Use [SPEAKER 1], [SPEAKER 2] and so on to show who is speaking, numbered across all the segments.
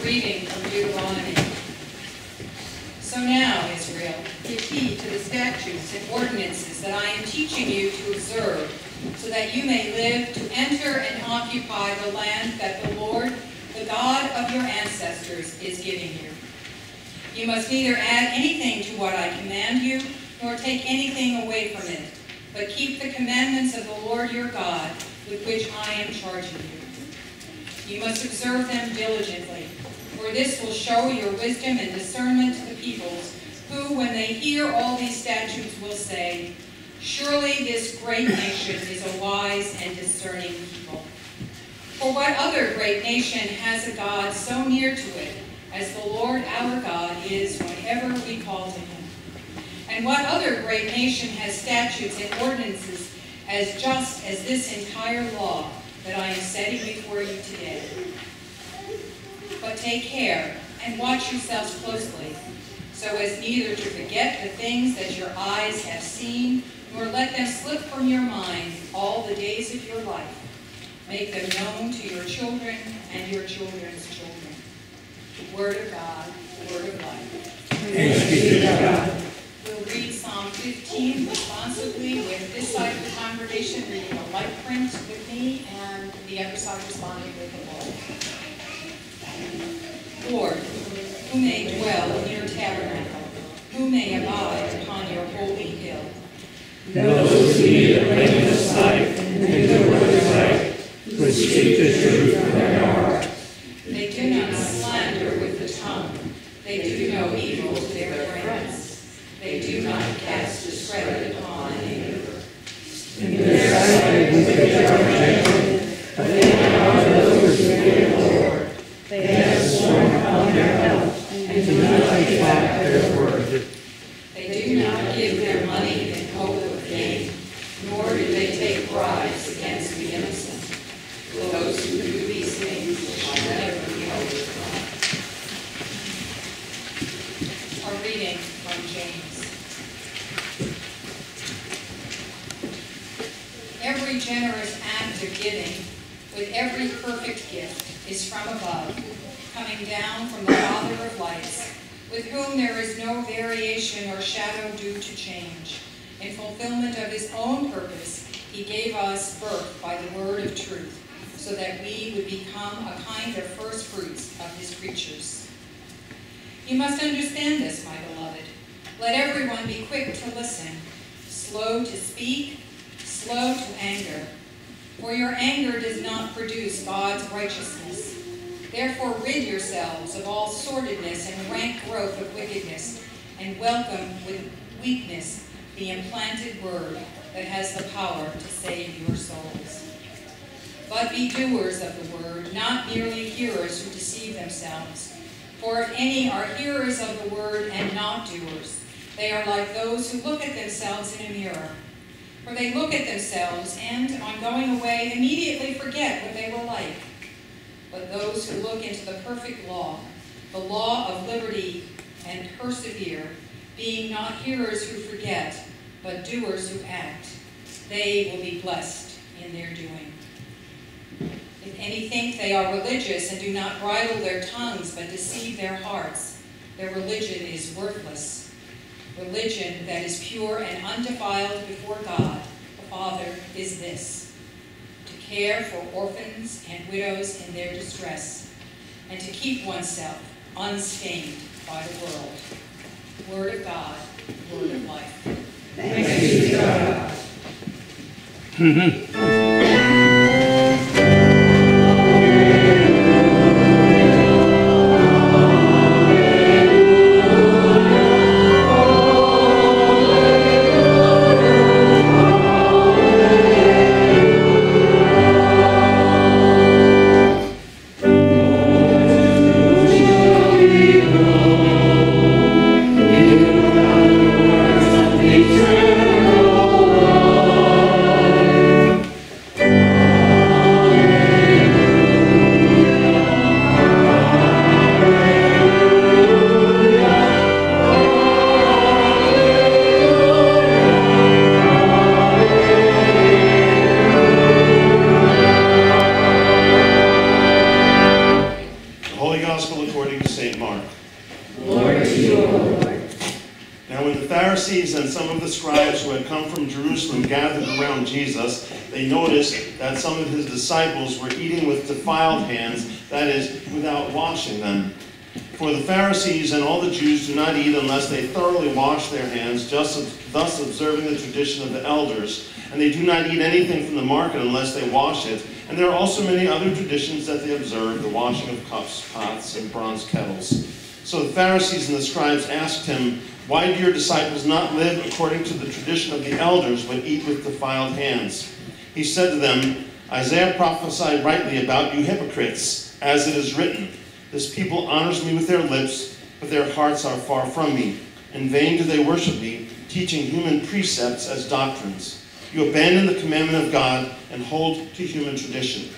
[SPEAKER 1] Reading from Deuteronomy. So now, Israel, give heed to the statutes and ordinances that I am teaching you to observe, so that you may live to enter and occupy the land that the Lord, the God of your ancestors, is giving you. You must neither add anything to what I command you, nor take anything away from it, but keep the commandments of the Lord your God, with which I am charging you. You must observe them diligently, for this will show your wisdom and discernment to the peoples, who, when they hear all these statutes, will say, surely this great nation is a wise and discerning people. For what other great nation has a God so near to it as the Lord our God is whenever we call to him? And what other great nation has statutes and ordinances as just as this entire law that I am setting before you today? But take care and watch yourselves closely, so as neither to forget the things that your eyes have seen, nor let them slip from your mind all the days of your life. Make them known to your children and your children's children. The word of God, the word of life.
[SPEAKER 2] Thanks be to God.
[SPEAKER 1] We'll read Psalm 15 responsively with this side of the congregation reading a light print with me and the other side responding with the Lord. Lord, who may dwell in your tabernacle, who may abide upon your holy hill.
[SPEAKER 2] Those who need a blameless sight and the word of life, who speak the truth from their heart.
[SPEAKER 1] They do not slander with the tongue. They do no evil to their friends. They do not cast discredit upon any neighbor.
[SPEAKER 2] In their sight they are rejected, but they are those who fear the Lord. They have sworn upon their health, and do not take back their word.
[SPEAKER 1] They do not give their money in hope of gain, nor do they take bribes against the innocent. Those who do these things shall never be overthrown. A reading from James. Every generous act of giving, with every perfect gift, is from above, coming down from the Father of lights, with whom there is no variation or shadow due to change. In fulfillment of his own purpose, he gave us birth by the word of truth, so that we would become a kind of first fruits of his creatures. You must understand this, my beloved. Let everyone be quick to listen, slow to speak, slow to anger. For your anger does not produce God's righteousness. Therefore rid yourselves of all sordidness and rank growth of wickedness, and welcome with weakness the implanted word that has the power to save your souls. But be doers of the word, not merely hearers who deceive themselves. For if any are hearers of the word and not doers, they are like those who look at themselves in a mirror. For they look at themselves and, on going away, immediately forget what they were like. But those who look into the perfect law, the law of liberty, and persevere, being not hearers who forget, but doers who act, they will be blessed in their doing. If any think they are religious and do not bridle their tongues but deceive their hearts, their religion is worthless. Religion that is pure and undefiled before God, the Father, is this: to care for orphans and widows in their distress, and to keep oneself unstained by the world. Word of God, word of life.
[SPEAKER 2] Thanks be to God.
[SPEAKER 3] when the Pharisees and some of the scribes who had come from Jerusalem gathered around Jesus, they noticed that some of his disciples were eating with defiled hands, that is, without washing them. For the Pharisees and all the Jews do not eat unless they thoroughly wash their hands, thus observing the tradition of the elders. And they do not eat anything from the market unless they wash it. And there are also many other traditions that they observe, the washing of cups, pots, and bronze kettles. So the Pharisees and the scribes asked him, "Why do your disciples not live according to the tradition of the elders, but eat with defiled hands?" He said to them, "Isaiah prophesied rightly about you hypocrites, as it is written, 'This people honors me with their lips, but their hearts are far from me. In vain do they worship me, teaching human precepts as doctrines. You abandon the commandment of God and hold to human tradition.'"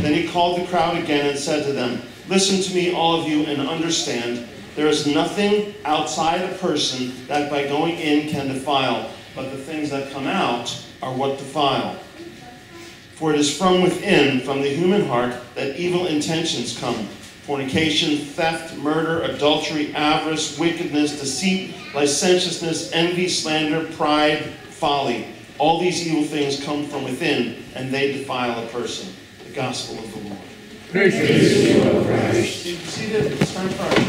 [SPEAKER 3] Then he called the crowd again and said to them, "Listen to me, all of you, and understand. There is nothing outside a person that by going in can defile, but the things that come out are what defile. For it is from within, from the human heart, that evil intentions come: fornication, theft, murder, adultery, avarice, wickedness, deceit, licentiousness, envy, slander, pride, folly. All these evil things come from within, and they defile a person." The gospel of the Lord.
[SPEAKER 2] Praise you, Lord Christ.
[SPEAKER 3] You see that it's time for our